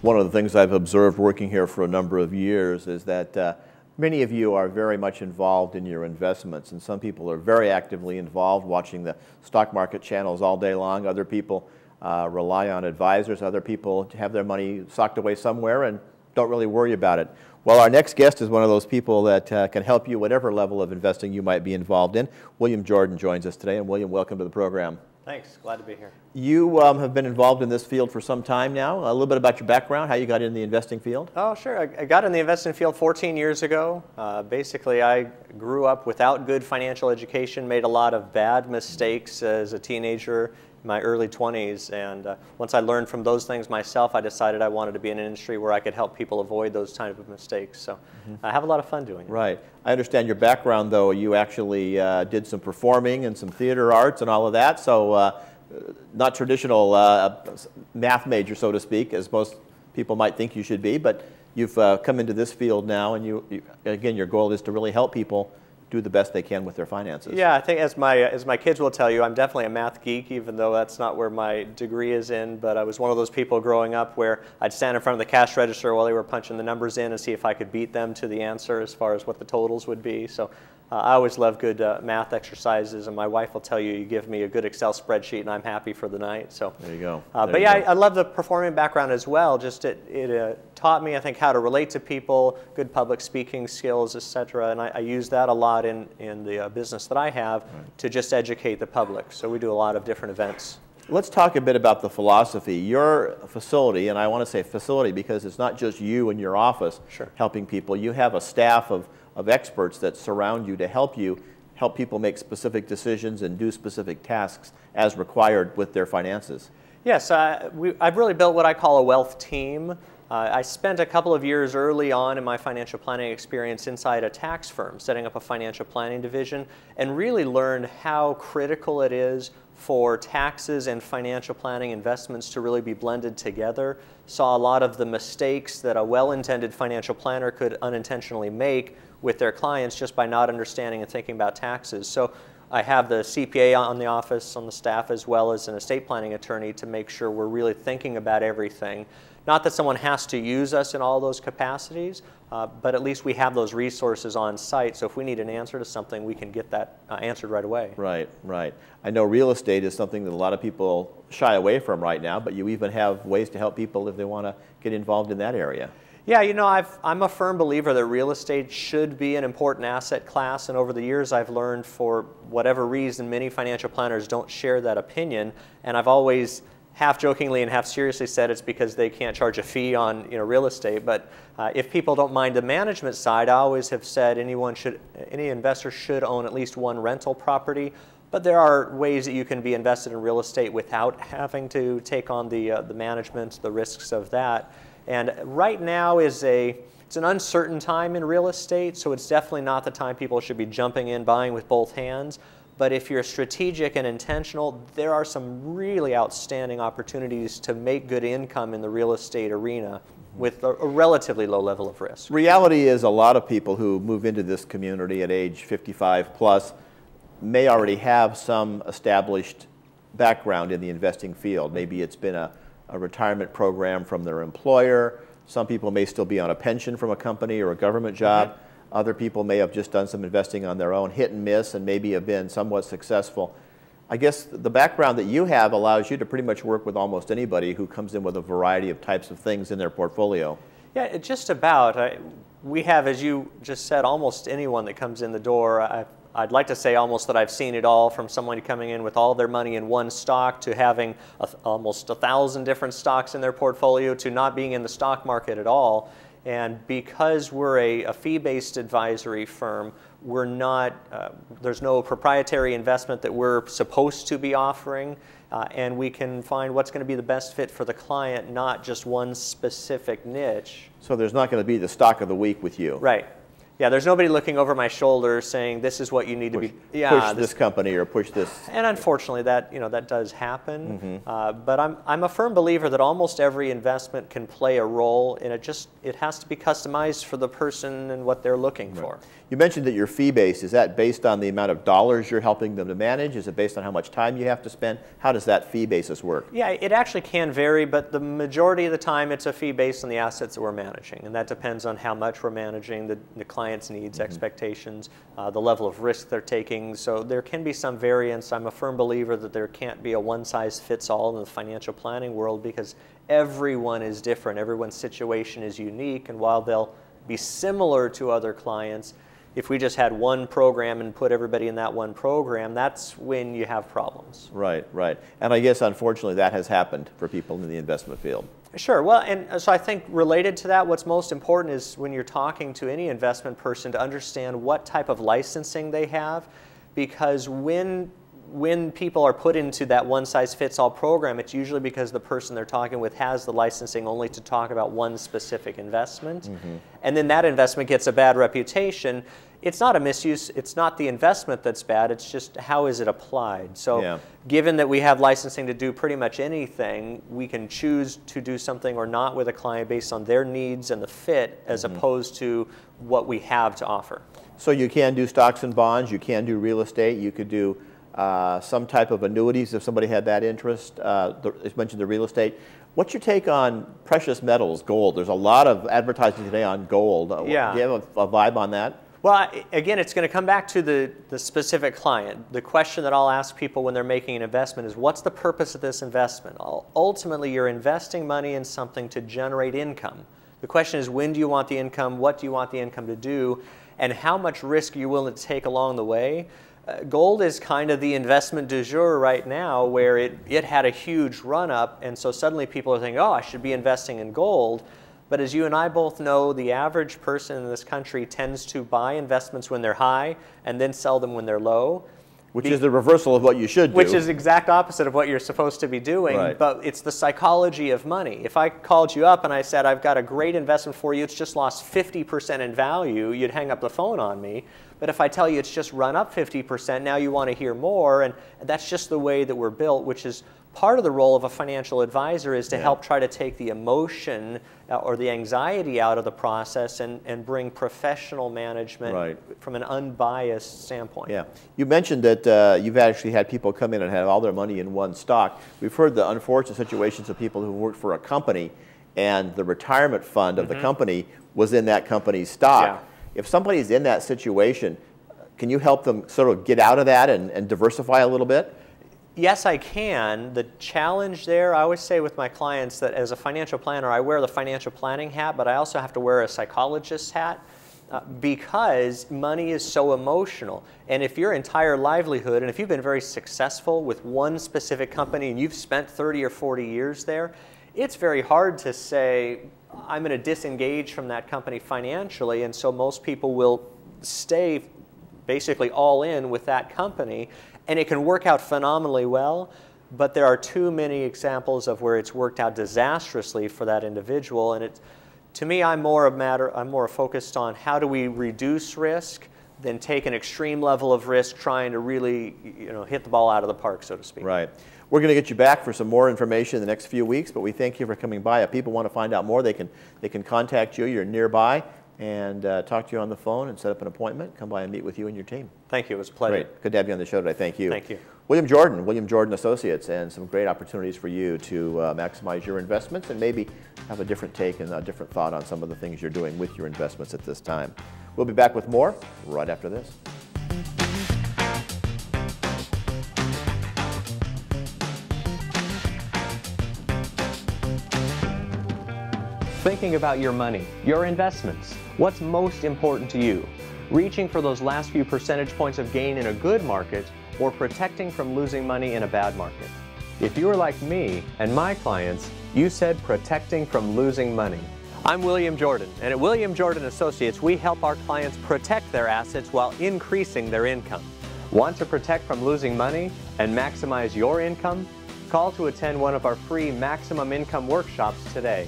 One of the things I've observed working here for a number of years is that many of you are very much involved in your investments, and some people are very actively involved, watching the stock market channels all day long. Other people rely on advisors. Other people have their money socked away somewhere and don't really worry about it. Well, our next guest is one of those people that can help you whatever level of investing you might be involved in. William Jordan joins us today, and William, welcome to the program. Thanks. Glad to be here. You have been involved in this field for some time now. A little bit about your background, how you got in the investing field. Oh, sure. I got in the investing field 14 years ago. Basically, I grew up without good financial education, made a lot of bad mistakes as a teenager in my early 20s. And once I learned from those things myself, I decided I wanted to be in an industry where I could help people avoid those type of mistakes. So I have a lot of fun doing it. Right. I understand your background, though. You actually did some performing and some theater arts and all of that. So not traditional math major, so to speak, as most people might think you should be. But you've come into this field now, and again, your goal is to really help people do the best they can with their finances. Yeah, I think as my kids will tell you, I'm definitely a math geek, even though that's not where my degree is in. But I was one of those people growing up where I'd stand in front of the cash register while they were punching the numbers in and see if I could beat them to the answer as far as what the totals would be. So I always love good math exercises, and my wife will tell you, you give me a good Excel spreadsheet and I'm happy for the night. So there you go. But yeah, I love the performing background as well. Just it taught me, I think, how to relate to people, good public speaking skills, etc. And I use that a lot in the business that I have to just educate the public. So we do a lot of different events. Let's talk a bit about the philosophy. Your facility, and I want to say facility because it's not just you and your office helping people. You have a staff of experts that surround you to help people make specific decisions and do specific tasks as required with their finances. Yes, I've really built what I call a wealth team. I spent a couple of years early on in my financial planning experience inside a tax firm, setting up a financial planning division, and really learned how critical it is for taxes and financial planning investments to really be blended together. Saw a lot of the mistakes that a well-intended financial planner could unintentionally make with their clients just by not understanding and thinking about taxes. So I have the CPA on the office, on the staff, as well as an estate planning attorney to make sure we're really thinking about everything. Not that someone has to use us in all those capacities, but at least we have those resources on site. So if we need an answer to something, we can get that answered right away. Right, right. I know real estate is something that a lot of people shy away from right now, but you even have ways to help people if they want to get involved in that area. Yeah, you know, I'm a firm believer that real estate should be an important asset class, and over the years I've learned, for whatever reason, many financial planners don't share that opinion, and I've always half jokingly and half seriously said it's because they can't charge a fee on real estate. But if people don't mind the management side, I always have said any investor should own at least one rental property. But there are ways that you can be invested in real estate without having to take on the management, the risks of that. And right now it's an uncertain time in real estate, so it's definitely not the time people should be jumping in, buying with both hands. But if you're strategic and intentional, there are some really outstanding opportunities to make good income in the real estate arena with a relatively low level of risk. Reality is a lot of people who move into this community at age 55 plus may already have some established background in the investing field. Maybe it's been a retirement program from their employer. Some people may still be on a pension from a company or a government job. Other people may have just done some investing on their own, hit and miss, and maybe have been somewhat successful. I guess the background that you have allows you to pretty much work with almost anybody who comes in with a variety of types of things in their portfolio. Yeah, just about. We have, as you just said, almost anyone that comes in the door. I'd like to say almost that I've seen it all, from someone coming in with all their money in one stock to having almost 1,000 different stocks in their portfolio to not being in the stock market at all. And because we're a fee-based advisory firm, we're not, there's no proprietary investment that we're supposed to be offering, and we can find what's going to be the best fit for the client, not just one specific niche. So there's not going to be the stock of the week with you. Right. Yeah, there's nobody looking over my shoulder saying this is what you need to be. Yeah, push this company or push this. And unfortunately, that that does happen. But I'm a firm believer that almost every investment can play a role, and it has to be customized for the person and what they're looking for. You mentioned that your fee base, is that based on the amount of dollars you're helping them to manage? Is it based on how much time you have to spend? How does that fee basis work? Yeah, it actually can vary, but the majority of the time it's a fee based on the assets that we're managing, and that depends on how much we're managing, the client's needs, expectations, the level of risk they're taking. So there can be some variance. I'm a firm believer that there can't be a one-size-fits-all in the financial planning world because everyone is different. Everyone's situation is unique, and while they'll be similar to other clients, if we just had one program and put everybody in that one program, that's when you have problems. Right, right. And I guess, unfortunately, that has happened for people in the investment field. Sure. Well, and so I think related to that, what's most important is when you're talking to any investment person to understand what type of licensing they have, because when people are put into that one-size-fits-all program, it's usually because the person they're talking with has the licensing only to talk about one specific investment. And then that investment gets a bad reputation. It's not a misuse, it's not the investment that's bad, it's just how is it applied. So given that we have licensing to do pretty much anything, we can choose to do something or not with a client based on their needs and the fit as opposed to what we have to offer. So you can do stocks and bonds, you can do real estate, you could do some type of annuities if somebody had that interest. You mentioned the real estate. What's your take on precious metals, gold? There's a lot of advertising today on gold. Yeah. Do you have a vibe on that? Well, again, it's going to come back to the specific client. The question that I'll ask people when they're making an investment is, what's the purpose of this investment? Ultimately, you're investing money in something to generate income. The question is, when do you want the income? What do you want the income to do? And how much risk are you willing to take along the way? Gold is kind of the investment du jour right now, where it had a huge run-up, and so suddenly people are thinking, oh, I should be investing in gold. But as you and I both know, the average person in this country tends to buy investments when they're high and then sell them when they're low. Which is the reversal of what you should do. Which is the exact opposite of what you're supposed to be doing. Right. But it's the psychology of money. If I called you up and I said, I've got a great investment for you, it's just lost 50% in value, you'd hang up the phone on me. But if I tell you it's just run up 50%, now you want to hear more. And that's just the way that we're built, which is part of the role of a financial advisor, is to help try to take the emotion or the anxiety out of the process and bring professional management from an unbiased standpoint. Yeah. You mentioned that you've actually had people come in and have all their money in one stock. We've heard the unfortunate situations of people who worked for a company and the retirement fund of the company was in that company's stock. Yeah. If somebody's in that situation, can you help them sort of get out of that and diversify a little bit? Yes, I can. The challenge there, I always say with my clients that as a financial planner, I wear the financial planning hat, but I also have to wear a psychologist's hat because money is so emotional. And if your entire livelihood, and if you've been very successful with one specific company and you've spent 30 or 40 years there, it's very hard to say, I'm going to disengage from that company financially, and so most people will stay basically all in with that company. And it can work out phenomenally well, but there are too many examples of where it's worked out disastrously for that individual. And to me, I'm more focused on how do we reduce risk than take an extreme level of risk trying to really hit the ball out of the park, so to speak. Right. We're going to get you back for some more information in the next few weeks, but we thank you for coming by. If people want to find out more, they can contact you. You're nearby. And talk to you on the phone and set up an appointment. Come by and meet with you and your team. Thank you. It was a pleasure. Great. Good to have you on the show today. Thank you. Thank you. William Jordan Associates, and some great opportunities for you to maximize your investments and maybe have a different take and a different thought on some of the things you're doing with your investments at this time. We'll be back with more right after this. Thinking about your money, your investments, what's most important to you? Reaching for those last few percentage points of gain in a good market, or protecting from losing money in a bad market? If you are like me and my clients, you said protecting from losing money. I'm William Jordan, and at William Jordan Associates, we help our clients protect their assets while increasing their income. Want to protect from losing money and maximize your income? Call to attend one of our free maximum income workshops today.